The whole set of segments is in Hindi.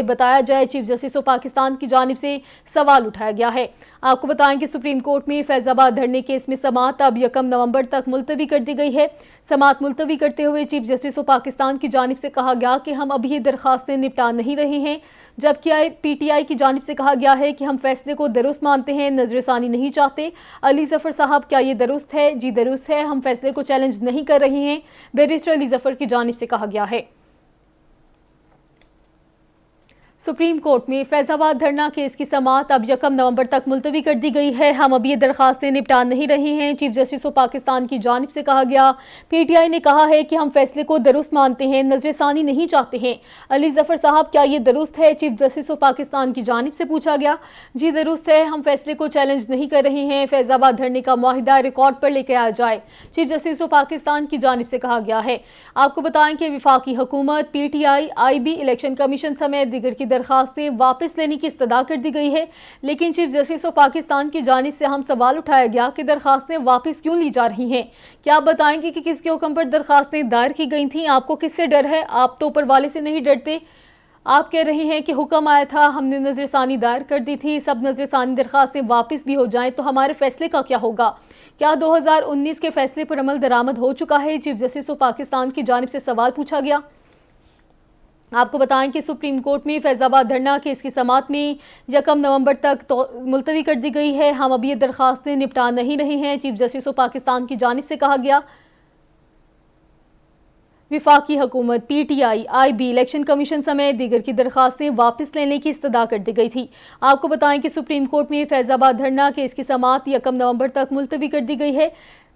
बताया जाए, चीफ जस्टिस ऑफ पाकिस्तान की जानिब से सवाल उठाया गया है। आपको बताएं कि सुप्रीम कोर्ट में फैजाबाद धरने केस में समाअत अब 1 नवंबर तक मुलतवी कर दी गई है। समाअत मुलतवी करते हुए चीफ जस्टिस ऑफ पाकिस्तान की जानिब से कहा गया कि हम अभी ये दरखास्तें निपटा नहीं रहे हैं, जबकि PTI की जानिब से कहा गया है कि हम फैसले को दुरुस्त मानते हैं, नजरसानी नहीं चाहते। अली जफर साहब, क्या ये दुरुस्त है? जी दुरुस्त है, हम फैसले को चैलेंज नहीं कर रहे हैं, बैरिस्टर अली जफर की जानिब से कहा गया है। सुप्रीम कोर्ट में फैजाबाद धरना केस की समाअत अब 1 नवंबर तक मुलतवी कर दी गई है। हम अब ये दरखास्तें निपटा नहीं रहे हैं, चीफ जस्टिस ऑफ पाकिस्तान की जानिब से कहा गया। PTI ने कहा है कि हम फैसले को दुरुस्त मानते हैं, नजरसानी नहीं चाहते हैं। अली जफर साहब, क्या ये दुरुस्त है? चीफ जस्टिस ऑफ पाकिस्तान की जानिब से पूछा गया। जी दुरुस्त है, हम फैसले को चैलेंज नहीं कर रहे हैं, फैजाबाद धरने का मुआहिदा रिकॉर्ड पर लेकर आया जाए, चीफ जस्टिस ऑफ पाकिस्तान की जानिब से कहा गया है। आपको बताएं कि वफाकी हुकूमत, PTI, IB, इलेक्शन कमीशन समेत दीगर की दरखास्तें वापस लेने की इस्तदा कर दी गई है, लेकिन चीफ जस्टिस ऑफ पाकिस्तान की जानिब से हम सवाल उठाया गया कि दरखास्तें वापस क्यों ली जा रही हैं। क्या आप बताएंगे कि किसके हुक्म पर दरखास्तें दायर की गई थी? आपको किससे डर है? आप तो ऊपर वाले से नहीं डरते। आप कह रहे हैं कि हुक्म आया था, हमने नजरसानी दायर कर दी थी, सब नजरसानी दरखास्तें वापस भी हो जाएं तो हमारे फैसले का क्या होगा? क्या 2019 के फैसले पर अमल दरामद हो चुका है? चीफ जस्टिस ऑफ पाकिस्तान की जानिब से सवाल पूछा गया। आपको बताएं कि सुप्रीम कोर्ट में फैजाबाद धरना केस की समाअत में 1 नवंबर तक मुलतवी कर दी गई है। हम अभी ये दरखास्तें निपटा नहीं रहे हैं, चीफ जस्टिस ऑफ पाकिस्तान की जानिब से कहा गया। विफाकी हुकूमत, PTI, IB, इलेक्शन कमीशन समेत दीगर की दरखास्तें वापस लेने की इस्तदा कर दी गई थी। आपको बताएं कि सुप्रीम कोर्ट में फैजाबाद धरना केस की समाअत 1 नवंबर तक मुलतवी कर दी गई है।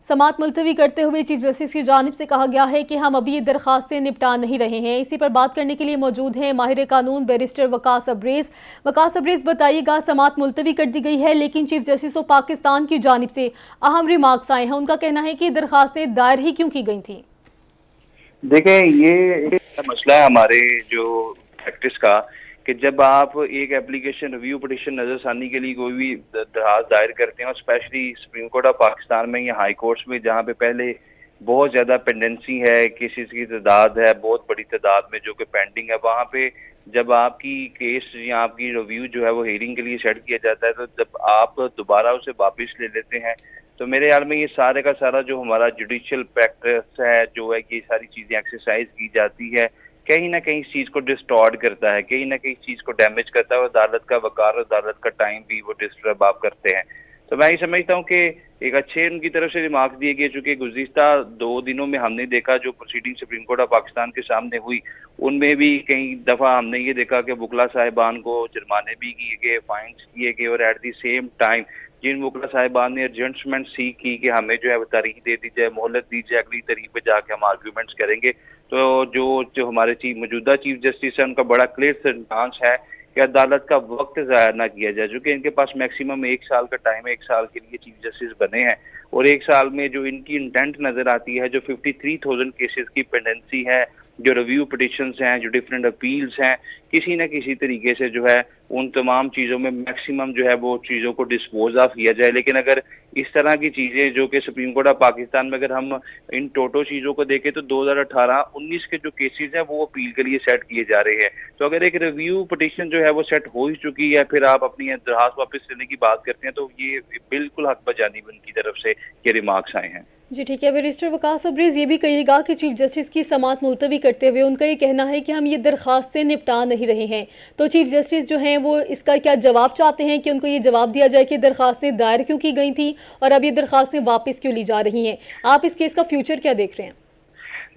समाअत मुलतवी करते हुए चीफ जस्टिस की जानिब से कहा गया है कि हम अभी ये दरखास्तें निपटा नहीं रहे हैं। इसी पर बात करने के लिए मौजूद हैं माहिर कानून बैरिस्टर वकास अब्रेज। वकास अब्रेज, बताइएगा, समाअत मुलतवी कर दी गई है, लेकिन चीफ जस्टिस ऑफ पाकिस्तान की जानिब से अहम रिमार्क्स आए हैं। उनका कहना है कि दरखास्तें दायर ही क्यों की गई थी? देखें, ये एक मसला है हमारे जो प्रैक्टिस का कि जब आप एक एप्लीकेशन रिव्यू पिटिशन नजरसानी के लिए कोई भी दरखास्त दायर करते हैं, और specially supreme court of Pakistan में या हाई कोर्ट्स में जहाँ पे पहले बहुत ज़्यादा पेंडेंसी है, केसेस की तादाद है बहुत बड़ी तादाद में जो कि पेंडिंग है, वहाँ पे जब आपकी केस या आपकी रिव्यू जो है वो हेयरिंग के लिए सेट किया जाता है, तो जब आप दोबारा उसे वापस ले लेते हैं तो मेरे ख्याल में ये सारे का सारा जो हमारा जुडिशियल प्रैक्टिस है, जो है कि ये सारी चीज़ें एक्सरसाइज की जाती है, कहीं ना कहीं इस चीज़ को डिस्टॉर्ट करता है, कहीं ना कहीं इस चीज़ को डैमेज करता है, और अदालत का वकार और अदालत का टाइम भी वो डिस्टर्ब आप करते हैं। तो मैं ये समझता हूँ कि एक अच्छे उनकी तरफ से रिमार्क दिए गए, चूंकि गुज़िश्ता 2 दिनों में हमने देखा जो proceeding supreme court of Pakistan के सामने हुई, उनमें भी कई दफ़ा हमने ये देखा कि वकला साहिबान को जुर्माने भी किए गए, फाइन्स किए गए, और एट द सेम टाइम जिन वकला साहिबान ने एडजस्टमेंट सीख की कि हमें जो है तारीख दे दी जाए, मोहलत दी जाए, अगली तारीख पे जाके हम आर्ग्यूमेंट्स करेंगे, तो जो हमारे मौजूदा चीफ जस्टिस है उनका बड़ा क्लियर स्टांस है कि अदालत का वक्त ज़ाया ना किया जाए, क्योंकि इनके पास मैक्सिमम 1 साल का टाइम है, 1 साल के लिए चीफ जस्टिस बने हैं, और 1 साल में जो इनकी इंटेंट नजर आती है, जो 53,000 केसेस की पेंडेंसी है, जो रिव्यू पिटिशंस हैं, जो डिफरेंट अपील्स हैं, किसी न किसी तरीके से जो है उन तमाम चीज़ों में मैक्सिमम जो है वो चीज़ों को डिस्पोज ऑफ किया जाए। लेकिन अगर इस तरह की चीज़ें जो कि सुप्रीम कोर्ट ऑफ पाकिस्तान में अगर हम इन टोटो चीज़ों को देखें तो 2018-19 के जो केसेस हैं वो अपील के लिए सेट किए जा रहे हैं। तो अगर एक रिव्यू पिटिशन जो है वो सेट हो ही चुकी है, फिर आप अपनी दरखास्त वापस लेने की बात करते हैं, तो ये बिल्कुल हक बजानिब उनकी तरफ से ये रिमार्क्स आए हैं। जी ठीक है। बैरिस्टर वकास अब्रेज, ये भी कहिएगा कि चीफ जस्टिस की समाअत मुलतवी करते हुए उनका ये कहना है कि हम ये दरखास्तें निपटा नहीं रहे हैं, तो चीफ जस्टिस जो हैं वो इसका क्या जवाब चाहते हैं कि उनको ये जवाब दिया जाए कि दरखास्तें दायर क्यों की गई थी और अब ये दरखास्तें वापस क्यों ली जा रही हैं? आप इस केस का फ्यूचर क्या देख रहे हैं?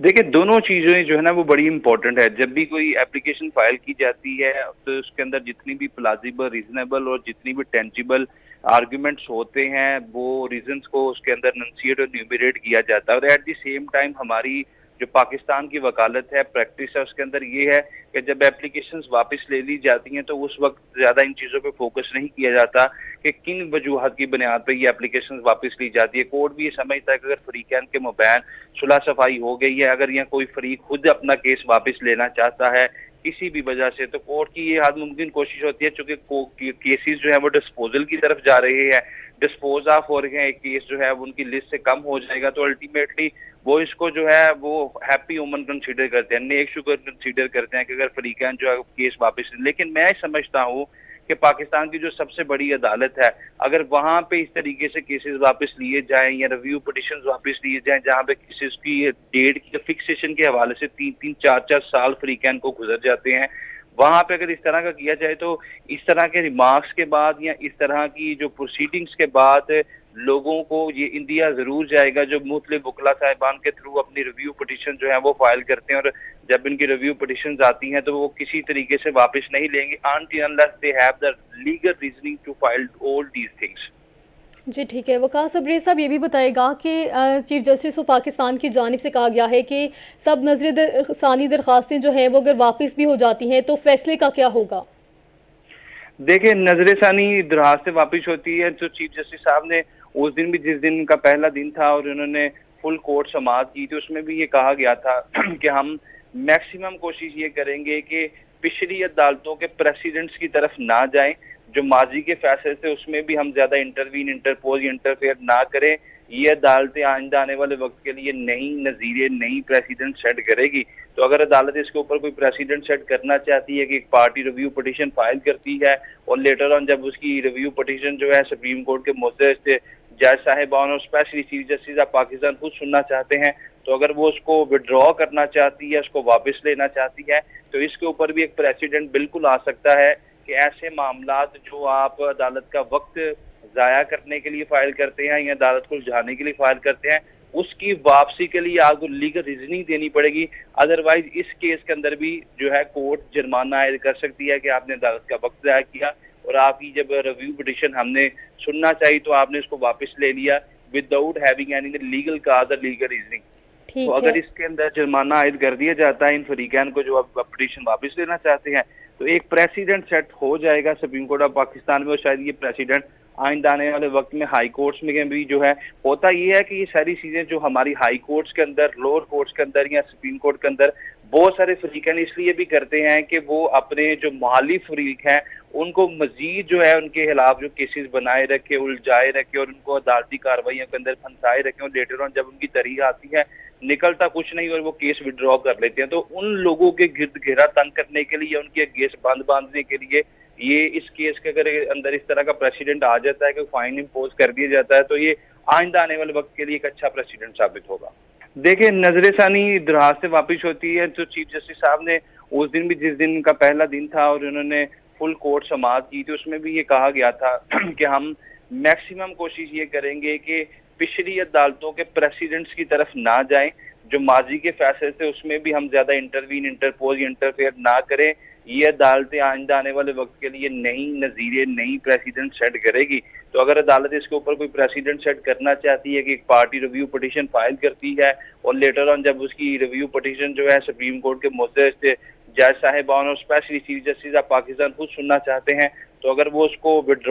देखिए, दोनों चीजें जो है ना वो बड़ी इंपॉर्टेंट है। जब भी कोई एप्लीकेशन फाइल की जाती है तो उसके अंदर जितनी भी प्लाजिबल, रीजनेबल और जितनी भी टेंजिबल आर्ग्यूमेंट्स होते हैं वो रीजंस को उसके अंदर नंसिएट और न्यूमरेट किया जाता है, और एट द सेम टाइम हमारी जो पाकिस्तान की वकालत है, प्रैक्टिस है, उसके अंदर ये है कि जब एप्लीकेशंस वापस ले ली जाती हैं तो उस वक्त ज़्यादा इन चीज़ों पे फोकस नहीं किया जाता कि किन वजूहत की बुनियाद पर ये एप्लीकेशंस वापस ली जाती है। कोर्ट भी ये समझता है कि अगर फरीकैन के मुबैन सुलह सफाई हो गई है, अगर यहाँ कोई फरीक खुद अपना केस वापस लेना चाहता है किसी भी वजह से, तो कोर्ट की ये हद मुमकिन कोशिश होती है, चूंकि केसेस जो है वो डिस्पोजल की तरफ जा रहे हैं, डिस्पोज ऑफ हो रहे हैं, एक केस जो है वो उनकी लिस्ट से कम हो जाएगा, तो अल्टीमेटली वो इसको जो है वो हैप्पी वुमन कंसीडर करते हैं, नेक शुगर कंसीडर करते हैं कि अगर फरीकैन जो है केस वापस। लेकिन मैं समझता हूँ कि पाकिस्तान की जो सबसे बड़ी अदालत है, अगर वहां पे इस तरीके से केसेस वापस लिए जाएं या रिव्यू पिटिशंस वापस लिए जाएं, जहां पे केसेस की डेट की फिक्सेशन के हवाले से 3-4 साल फरीकैन को गुजर जाते हैं, वहां पे अगर इस तरह का किया जाए तो इस तरह के रिमार्क्स के बाद या इस तरह की जो प्रोसीडिंग्स के बाद लोगों को ये इंडिया जरूर जाएगा जो मुख्तलिफ वकला साहिबान के थ्रू अपनी रिव्यू पिटिशन जो है वो फाइल करते हैं, और जब इनकी रिव्यू पिटिशन आती हैं तो वो किसी तरीके से वापस नहीं लेंगे until unless they have the legal reasoning to file all these things। जी ठीक है। वकास सबरी साहब ये भी बताएगा कि चीफ जस्टिस ऑफ पाकिस्तान की जानिब से कहा गया है कि सब नजर सानी दरख्वास्तें जो हैं वो अगर वापस भी हो जाती हैं तो फैसले का क्या होगा? देखिए, नजर सानी दरख्वास्तें वापस होती है तो चीफ जस्टिस साहब ने उस दिन भी, जिस दिन का पहला दिन था और उन्होंने फुल कोर्ट समाअत की थी, उसमें भी ये कहा गया था कि हम मैक्सिमम कोशिश ये करेंगे कि पिछली अदालतों के प्रेसिडेंट्स की तरफ ना जाएं, जो माजी के फैसले थे उसमें भी हम ज्यादा इंटरवीन, इंटरपोज, इंटरफेयर ना करें। ये अदालतें आइंदा आने वाले वक्त के लिए नई नजीरे, नई प्रेसिडेंट सेट करेगी। तो अगर अदालत इसके ऊपर कोई प्रेसिडेंट सेट करना चाहती है कि एक पार्टी रिव्यू पिटिशन फाइल करती है और लेटर ऑन जब उसकी रिव्यू पिटिशन जो है सुप्रीम कोर्ट के मुद्दे जज साहिबान और specially chief justice of Pakistan खुद सुनना चाहते हैं, तो अगर वो उसको विड्रॉ करना चाहती है, उसको वापस लेना चाहती है, तो इसके ऊपर भी एक प्रेसिडेंट बिल्कुल आ सकता है कि ऐसे मामलात जो आप अदालत का वक्त जाया करने के लिए फाइल करते हैं या अदालत को उलझाने के लिए फाइल करते हैं, उसकी वापसी के लिए आपको लीगल रीजनिंग देनी पड़ेगी। अदरवाइज इस केस के अंदर भी जो है कोर्ट जुर्माना आयद कर सकती है कि आपने अदालत का वक्त जाया किया और आपकी जब रिव्यू पिटिशन हमने सुनना चाहिए तो आपने उसको वापस ले लिया विदाउट हैविंग एनी लीगल काज और लीगल रीजनिंग। तो अगर इसके अंदर जुर्माना आयद कर दिया जाता है इन फरीकैन को जो अब पिटिशन वापस लेना चाहते हैं, तो एक प्रेसिडेंट सेट हो जाएगा सुप्रीम कोर्ट ऑफ पाकिस्तान में, और शायद ये प्रेसिडेंट आइंदा आने वाले वक्त में हाई कोर्ट्स में भी जो है होता ये है कि ये सारी चीजें जो हमारी हाई कोर्ट्स के अंदर, लोअर कोर्ट्स के अंदर या सुप्रीम कोर्ट के अंदर बहुत सारे फरीकैन इसलिए भी करते हैं कि वो अपने जो माली फरीक हैं उनको मजीद जो है उनके खिलाफ जो केसेस बनाए रखे, उलझाए रखे और उनको अदालती कार्रवाइयों के अंदर फंसाए रखे, और लेटर ऑन जब उनकी तरीक आती है निकलता कुछ नहीं और वो केस विड्रॉ कर लेते हैं। तो उन लोगों के गिर्द घेरा तंग करने के लिए, उनके केस बंद बांधने के लिए ये इस केस के अगर अंदर इस तरह का प्रेसिडेंट आ जाता है कि फाइन इम्पोज कर दिया जाता है, तो ये आइंदा आने वाले वक्त के लिए एक अच्छा प्रेसिडेंट साबित होगा। देखिए, नजर सानी दरख्वास्तें वापस होती है तो चीफ जस्टिस साहब ने उस दिन भी, जिस दिन का पहला दिन था और उन्होंने फुल कोर्ट समाअत की थी, उसमें भी ये कहा गया था कि हम मैक्सिमम कोशिश ये करेंगे कि पिछली अदालतों के प्रेसिडेंट्स की तरफ ना जाएं, जो माजी के फैसले थे उसमें भी हम ज्यादा इंटरवीन, इंटरपोज, इंटरफेयर ना करें। ये अदालतें आइंदा आने वाले वक्त के लिए नई नजीरे, नई प्रेसिडेंट सेट करेगी। तो अगर अदालत इसके ऊपर कोई प्रेसिडेंट सेट करना चाहती है कि एक पार्टी रिव्यू पिटिशन फाइल करती है और लेटर ऑन जब उसकी रिव्यू पिटिशन जो है सुप्रीम कोर्ट के मुद्दे जज साहिबान और specially chief justice of Pakistan खुद सुनना चाहते हैं, तो अगर वो उसको विड्रॉ